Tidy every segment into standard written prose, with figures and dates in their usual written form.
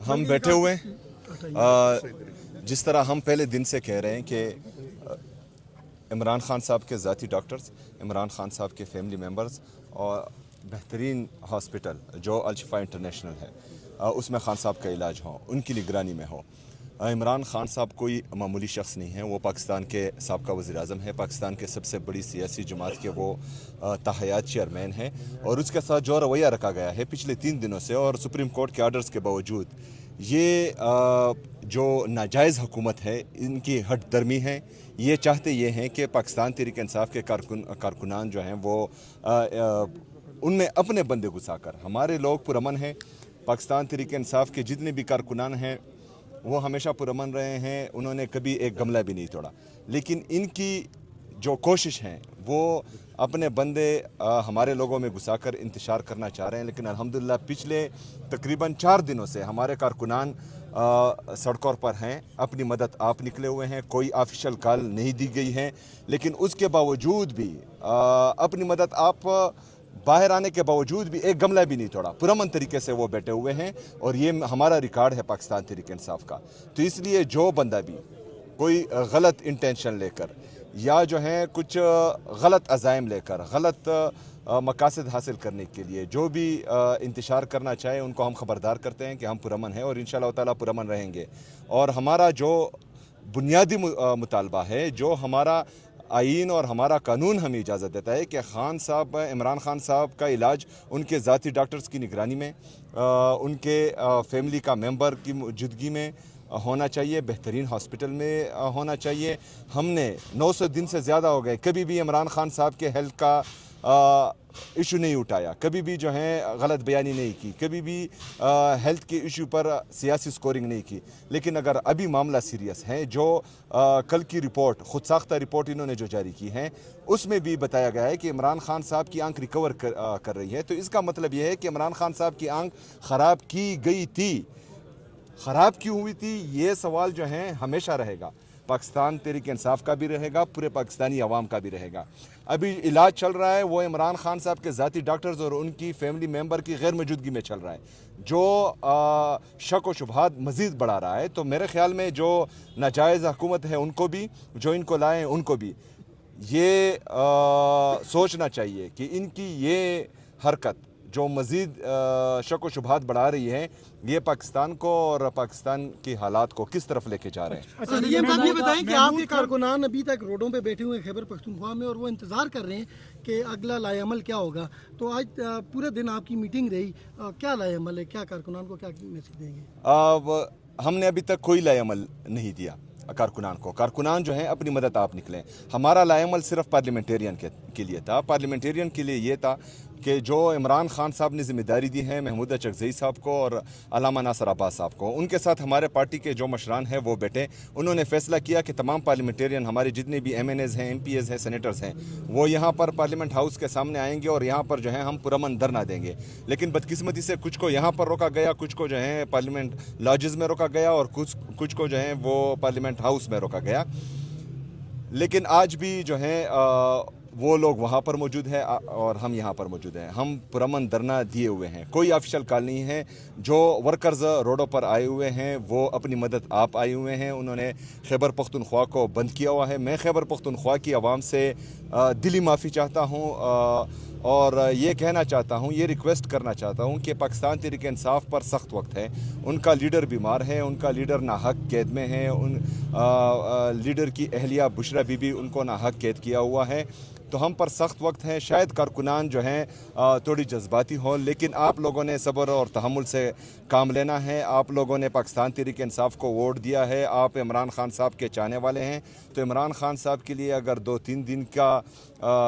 हम बैठे हुए हैं। जिस तरह हम पहले दिन से कह रहे हैं कि इमरान खान साहब के ज़ाती डॉक्टर्स, इमरान खान साहब के फैमिली मेम्बर्स और बेहतरीन हॉस्पिटल जो अल-शिफा इंटरनेशनल है उसमें खान साहब का इलाज हो, उनकी निगरानी में हो। इमरान खान साहब कोई मामूली शख्स नहीं है, वो पाकिस्तान के साबका वज़ीर-ए-आज़म है, पाकिस्तान के सबसे बड़ी सियासी जमात के वो ताहयात चेयरमैन है। और उसके साथ जो रवैया रखा गया है पिछले 3 दिनों से और सुप्रीम कोर्ट के आर्डर्स के बावजूद, ये जो नाजायज़ हुकूमत है इनकी हट दर्मी है। ये चाहते ये हैं कि पाकिस्तान तहरीक इंसाफ के कारकुनान जो हैं वो उनमें अपने बंदे घुसाकर, हमारे लोग पुरअमन हैं, पाकिस्तान तहरीक इंसाफ के जितने भी कारकुनान हैं वो हमेशा पुरअमन रहे हैं, उन्होंने कभी एक गमला भी नहीं तोड़ा। लेकिन इनकी जो कोशिश है वो अपने बंदे हमारे लोगों में घुसाकर इंतशार करना चाह रहे हैं। लेकिन अल्हम्दुलिल्लाह पिछले तकरीबन 4 दिनों से हमारे कारकुनान सड़कों पर हैं, अपनी मदद आप निकले हुए हैं, कोई ऑफिशियल कॉल नहीं दी गई है। लेकिन उसके बावजूद भी अपनी मदद आप बाहर आने के बावजूद भी एक गमला भी नहीं तोड़ा, पुरअमन तरीके से वो बैठे हुए हैं। और ये हमारा रिकॉर्ड है पाकिस्तान तहरीक इंसाफ का। तो इसलिए जो बंदा भी कोई गलत इंटेंशन लेकर या जो है कुछ गलत अज़ाइम लेकर गलत मकासद हासिल करने के लिए जो भी इंतशार करना चाहे, उनको हम ख़बरदार करते हैं कि हम पुरअमन हैं और इंशाअल्लाह ताला पुरअमन रहेंगे। और हमारा जो बुनियादी मुतालबा है, जो हमारा आइन और हमारा कानून हमें इजाज़त देता है कि खान साहब, इमरान खान साहब का इलाज उनके ज़ाती डॉक्टर्स की निगरानी में, उनके फैमिली का मेंबर की मौजूदगी में होना चाहिए, बेहतरीन हॉस्पिटल में होना चाहिए। हमने 900 दिन से ज़्यादा हो गए, कभी भी इमरान खान साहब के हेल्थ का इशू नहीं उठाया, कभी भी जो है गलत बयानी नहीं की, कभी भी हेल्थ के इशू पर सियासी स्कोरिंग नहीं की। लेकिन अगर अभी मामला सीरियस है, जो कल की रिपोर्ट, खुद साख्ता रिपोर्ट इन्होंने जो जारी की है, उसमें भी बताया गया है कि इमरान खान साहब की आंख रिकवर कर रही है। तो इसका मतलब यह है कि इमरान खान साहब की आंख ख़राब की गई थी। ख़राब क्यों हुई थी, ये सवाल जो है हमेशा रहेगा, पाकिस्तान तहरीक इंसाफ का भी रहेगा, पूरे पाकिस्तानी अवाम का भी रहेगा। अभी इलाज चल रहा है वो इमरान खान साहब के ज़ाती डॉक्टर्स और उनकी फैमिली मेंबर की गैर मौजूदगी में चल रहा है, जो शक व शुबहात मज़ीद बढ़ा रहा है। तो मेरे ख्याल में जो नाजायज़ हुकूमत है उनको भी, जो इनको लाए उनको भी ये सोचना चाहिए कि इनकी ये हरकत जो मज़ीद शक व शुबहात बढ़ा रही है, ये पाकिस्तान को और पाकिस्तान की हालात को किस तरफ लेके जा रहे हैं। अच्छा, ये बताएं कि आपके कारकुनान अभी तक रोडों पे बैठे हुए हैं खैबर पख्तूनख्वा में और वो इंतज़ार कर रहे हैं कि अगला लाएअमल क्या होगा। तो आज पूरे दिन आपकी मीटिंग रही, क्या लाएअमल है, क्या कारकुनान को क्या मैसेज देंगे? हमने अभी तक कोई लाएअमल नहीं दिया कारकुनान को। कारकुनान जो है अपनी मदद आप निकलें। हमारा लाएअमल सिर्फ पार्लियामेंटेरियन के लिए था। पार्लियामेंटेरियन के लिए ये था कि जो इमरान खान साहब ने ज़िम्मेदारी दी है महमूद चकज़ई साहब को और अल्लामा नासर अब्बास साहब को, उनके साथ हमारे पार्टी के जो मशरान हैं वो बैठे। उन्होंने फ़ैसला किया कि तमाम पार्लियामेंटेरियन, हमारे जितने भी MNAs हैं, MPs हैं, सेनेटर्स हैं, वो यहाँ पर पार्लियामेंट हाउस के सामने आएंगे और यहाँ पर जो है हम पुरअमन धरना देंगे। लेकिन बदकिस्मती से कुछ को यहाँ पर रोका गया, कुछ को जो है पार्लियामेंट लॉजेस में रोका गया और कुछ को जो है वो पार्लियामेंट हाउस में रोका गया। लेकिन आज भी जो है वो लोग वहाँ पर मौजूद है और हम यहाँ पर मौजूद हैं। हम पुरअमन धरना दिए हुए हैं, कोई ऑफिशियल कॉल नहीं है। जो वर्कर्स रोडों पर आए हुए हैं वो अपनी मदद आप आए हुए हैं, उन्होंने खैबर पख्तूनख्वा को बंद किया हुआ है। मैं खैबर पख्तूनख्वा की आवाम से दिली माफ़ी चाहता हूँ और ये कहना चाहता हूँ, ये रिक्वेस्ट करना चाहता हूँ कि पाकिस्तान तहरीक इंसाफ पर सख्त वक्त है। उनका लीडर बीमार है, उनका लीडर नाहक कैद में है, उन लीडर की अहलिया बुशरा बीबी उनको नाहक कैद किया हुआ है। तो हम पर सख्त वक्त है। शायद कारकुनान जो हैं थोड़ी जज्बाती हो, लेकिन आप लोगों ने सब्र और तहम्मुल से काम लेना है। आप लोगों ने पाकिस्तान तहरीक इंसाफ को वोट दिया है, आप इमरान खान साहब के चाहने वाले हैं। तो इमरान खान साहब के लिए अगर 2-3 दिन का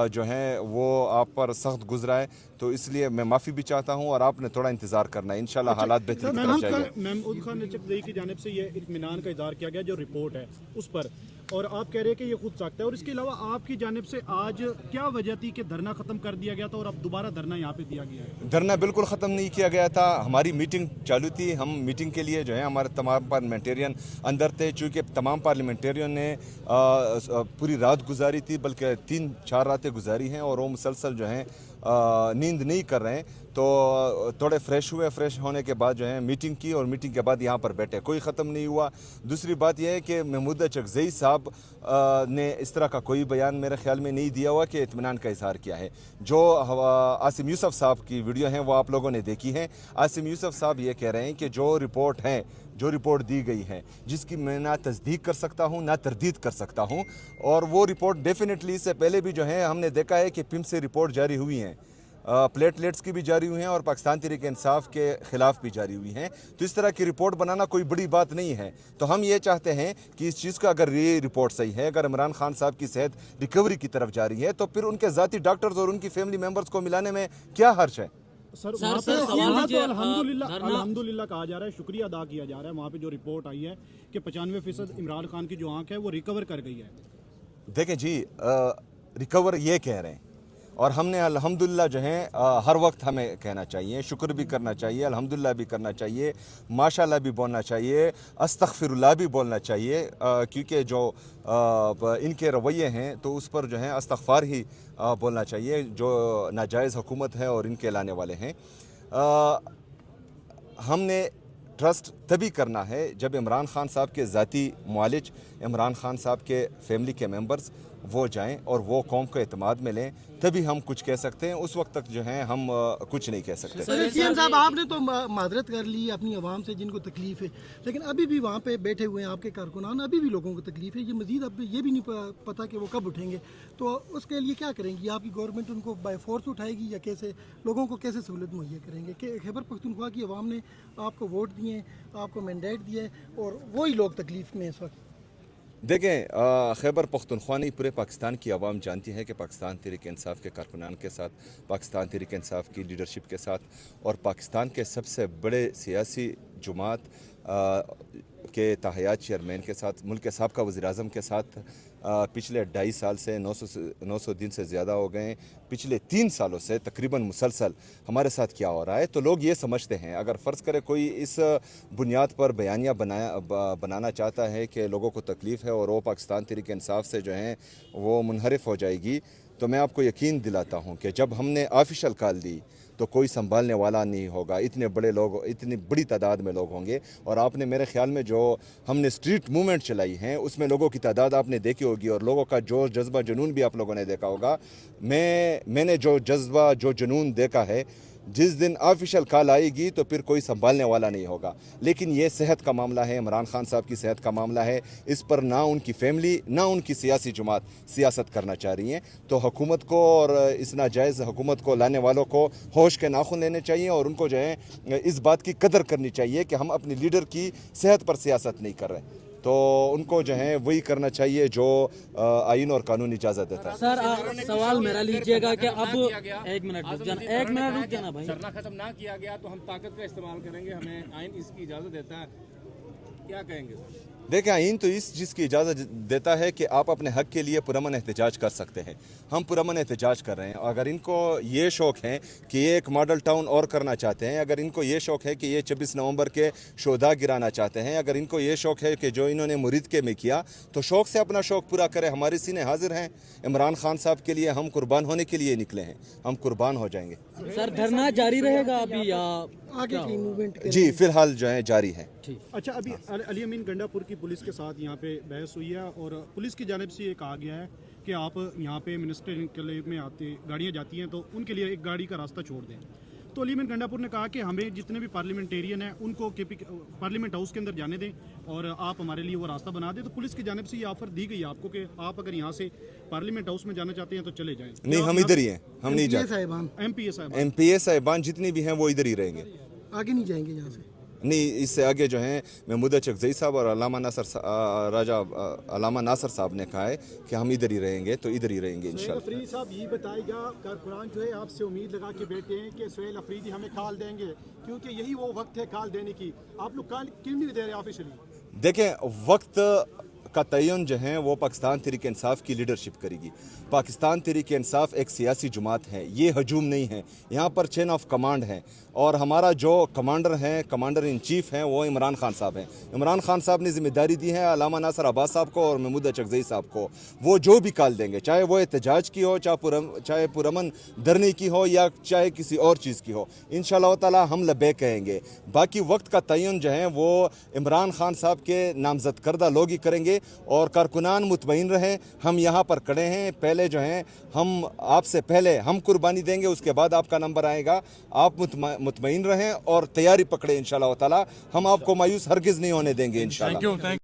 जो है वो आप पर सख्त गुजरा है, तो इसलिए मैं माफ़ी भी चाहता हूँ और आपने थोड़ा इंतज़ार करना है। इंशाल्लाह हालात बेहतर की तरफ जाएंगे। महमूद खान चकज़ई की जानिब से ये इत्मीनान का इज़हार किया गया जो रिपोर्ट है उस पर, और आप कह रहे हैं कि ये खुद साख्ता है। और इसके अलावा आपकी जानिब से आज क्या वजह थी कि धरना ख़त्म कर दिया गया था और अब दोबारा धरना यहाँ पे दिया गया है? धरना बिल्कुल ख़त्म नहीं किया गया था, हमारी मीटिंग चालू थी। हम मीटिंग के लिए जो है हमारे तमाम पार्लियामेंटेरियन अंदर थे। चूँकि तमाम पार्लियामेंटेरियन ने पूरी रात गुजारी थी, बल्कि 3-4 रातें गुजारी हैं और वो मुसलसल जो हैं नींद नहीं कर रहे हैं, तो थोड़े फ्रेश होने के बाद जो है मीटिंग की और मीटिंग के बाद यहाँ पर बैठे, कोई ख़त्म नहीं हुआ। दूसरी बात यह है कि महमूद चकजई साहब ने इस तरह का कोई बयान मेरे ख्याल में नहीं दिया हुआ कि इत्मीनान का इजहार किया है। जो आसिम यूसुफ साहब की वीडियो है वो आप लोगों ने देखी है। आसिम यूसुफ साहब ये कह रहे हैं कि जो रिपोर्ट दी गई है, जिसकी मैं ना तस्दीक कर सकता हूँ ना तरदीद कर सकता हूँ, और वो रिपोर्ट डेफिनेटली इससे पहले भी जो है हमने देखा है कि पिम से रिपोर्ट जारी हुई हैं, प्लेटलेट्स की भी जारी हुई हैं और पाकिस्तान तहरीक इंसाफ के ख़िलाफ़ भी जारी हुई हैं। तो इस तरह की रिपोर्ट बनाना कोई बड़ी बात नहीं है। तो हम ये चाहते हैं कि इस चीज़ का अगर ये रिपोर्ट सही है, अगर इमरान खान साहब की सेहत रिकवरी की तरफ जा रही है, तो फिर उनके ज़ाती डॉक्टर्स और उनकी फैमिली मेम्बर्स को मिलाने में क्या हर्ज है। सर वहाँ पे तो अल्हम्दुलिल्लाह कहा जा रहा है, शुक्रिया अदा किया जा रहा है। वहाँ पे जो रिपोर्ट आई है कि 95% इमरान खान की जो आंख है वो रिकवर कर गई है। देखें जी, रिकवर ये कह रहे हैं और हमने अल्हम्दुलिल्लाह जो है हर वक्त हमें कहना चाहिए, शुक्र भी करना चाहिए, अल्हम्दुलिल्लाह भी करना चाहिए, माशाल्लाह भी बोलना चाहिए, अस्तगफिरुल्लाह भी बोलना चाहिए, क्योंकि जो इनके रवैये हैं तो उस पर जो है इस्तगफार ही बोलना चाहिए, जो नाजायज़ हुकूमत है और इनके लाने वाले हैं। हमने ट्रस्ट तभी करना है जब इमरान खान साहब के ज़ाती मुआलिज, इमरान खान साहब के फैमिली के मेंबर्स वो जाएं और वो कौम को एतमाद में लें, तभी हम कुछ कह सकते हैं। उस वक्त तक जो है हम कुछ नहीं कह सकते। सीएम साहब, आपने तो मादरत कर ली अपनी आवाम से जिनको तकलीफ है, लेकिन अभी भी वहाँ पे बैठे हुए हैं आपके कारकुनान, अभी भी लोगों को तकलीफ है। ये मजीद अब ये भी नहीं पता कि वो कब उठेंगे, तो उसके लिए क्या करेंगी? आपकी गवर्नमेंट उनको बाय फोर्स उठाएगी या कैसे लोगों को कैसे सहूलत मुहैया करेंगे? कि खैबर पख्तूनख्वा की आवाम ने आपको वोट दिए, आपको मैंडेट दिया है और वही लोग तकलीफ में इस वक्त। देखें, खैबर पख्तूनख्वा नहीं, पूरे पाकिस्तान की आवाम जानती है कि पाकिस्तान तहरीक इंसाफ के कारकुनान के साथ, पाकिस्तान तहरीक इंसाफ की लीडरशिप के साथ और पाकिस्तान के सबसे बड़े सियासी जमात के ताहयात चेयरमैन के साथ, मुल्क के साबिक़ा वज़ीर-ए-आज़म के साथ पिछले 2.5 साल से 900 दिन से ज़्यादा हो गए, पिछले 3 सालों से तकरीबन मुसलसल हमारे साथ क्या हो रहा है। तो लोग ये समझते हैं, अगर फ़र्ज़ करें कोई इस बुनियाद पर बयानिया बनाना चाहता है कि लोगों को तकलीफ़ है और वो पाकिस्तान तहरीक इंसाफ से जो है वो मुनहरिफ हो जाएगी, तो मैं आपको यकीन दिलाता हूँ कि जब हमने ऑफिशियल कॉल दी तो कोई संभालने वाला नहीं होगा। इतने बड़े लोग, इतनी बड़ी तादाद में लोग होंगे। और आपने मेरे ख्याल में जो हमने स्ट्रीट मूवमेंट चलाई हैं उसमें लोगों की तादाद आपने देखी होगी और लोगों का जोश, जज्बा, जुनून भी आप लोगों ने देखा होगा। मैंने जो जज्बा, जो जुनून देखा है, जिस दिन ऑफिशियल कॉल आएगी तो फिर कोई संभालने वाला नहीं होगा। लेकिन ये सेहत का मामला है, इमरान खान साहब की सेहत का मामला है, इस पर ना उनकी फैमिली ना उनकी सियासी जमात सियासत करना चाह रही हैं। तो हुकूमत को और इस नाजायज़ हुकूमत को लाने वालों को होश के नाखून लेने चाहिए और उनको जो है इस बात की कदर करनी चाहिए कि हम अपनी लीडर की सेहत पर सियासत नहीं कर रहे। तो उनको जो है वही करना चाहिए जो आइन और कानून इजाज़त देता है। सर सवाल मेरा लीजिएगा कि अब एक मिनट रुक जाना भाई। धरना खत्म ना किया गया तो हम ताकत का इस्तेमाल करेंगे, हमें आइन इसकी इजाज़त देता है, क्या कहेंगे सर? देखें, आइन तो इस चीज़ की इजाज़त देता है कि आप अपने हक़ के लिए पुरअमन एहतजाज कर सकते हैं। हम पुरअमन एहतजाज कर रहे हैं। अगर इनको ये शौक़ है कि ये एक मॉडल टाउन और करना चाहते हैं, अगर इनको ये शौक़ है कि ये 26 नवंबर के शोधा गिराना चाहते हैं, अगर इनको ये शौक़ है कि जो इन्होंने मुरीद के में किया, तो शौक़ से अपना शौक़ पूरा करें। हमारे सीने हाजिर हैं इमरान खान साहब के लिए, हम कुर्बान होने के लिए निकले हैं, हम कुर्बान हो जाएंगे। सर धरना जारी रहेगा अभी या आगे की मूवमेंट? जी फ़िलहाल जो है जारी है। अच्छा, अभी अली अमीन गंडापुर की पुलिस के साथ यहाँ पे बहस हुई है और पुलिस की जानिब से ये कहा गया है कि आप यहाँ पे मिनिस्टर के लिए में आते गाड़ियाँ जाती हैं तो उनके लिए एक गाड़ी का रास्ता छोड़ दें। तो अली अमीन गंडापुर ने कहा कि हमें जितने भी पार्लियामेंटेरियन हैं उनको पार्लियामेंट हाउस के अंदर जाने दें और आप हमारे लिए वो रास्ता बना दें। तो पुलिस की जानिब से ये ऑफर दी गई है आपको कि आप अगर यहाँ से पार्लियामेंट हाउस में जाना चाहते हैं तो चले जाएं। नहीं, हम इधर ही हैं, हम नहीं जाते। MPA साहिबान जितनी भी हैं वो इधर ही रहेंगे, आगे नहीं जाएंगे यहाँ से। नहीं, इससे आगे जो है महमूद चकजई साहब और अलामा नासर साहब ने कहा है कि हम इधर ही रहेंगे, तो इधर ही रहेंगे इंशाल्लाह। अफरीदी साहब ये बताएगा, कारकुनान जो है आपसे उम्मीद लगा के बैठे हैं कि सुहेल अफरीदी हमें कॉल देंगे, क्योंकि यही वो वक्त है कॉल देने की। आप लोग कॉल क्यों नहीं दे रहे ऑफिशियली? देखें, वक्त का तयन जो है वो पाकिस्तान तहरीक इंसाफ की लीडरशिप करेगी। पाकिस्तान तहरीक इंसाफ एक सियासी जमात है, ये हजूम नहीं है, यहाँ पर चेन ऑफ कमांड है और हमारा जो कमांडर हैं, कमांडर इन चीफ हैं, वो इमरान खान साहब हैं। इमरान खान साहब ने जिम्मेदारी दी है अल्लामा नासिर अब्बास साहब को और महमूद अचकज़ई साहब को। वो जो भी कॉल देंगे, चाहे वो एहतजाज की हो, चाहे पुरअमन धरने की हो या चाहे किसी और चीज़ की हो, इंशाअल्लाह ताला हम लब्बैक कहेंगे। बाकी वक्त का तयन जो है वो इमरान खान साहब के नामजद करदा लोग ही करेंगे और कारकुनान मुतमईन रहें, हम यहाँ पर खड़े हैं। पहले जो हैं हम आपसे पहले हम कुर्बानी देंगे, उसके बाद आपका नंबर आएगा। आप मुतमईन रहें और तैयारी पकड़े इंशाअल्लाह ताला, हम आपको मायूस हरगिज़ नहीं होने देंगे इंशाअल्लाह।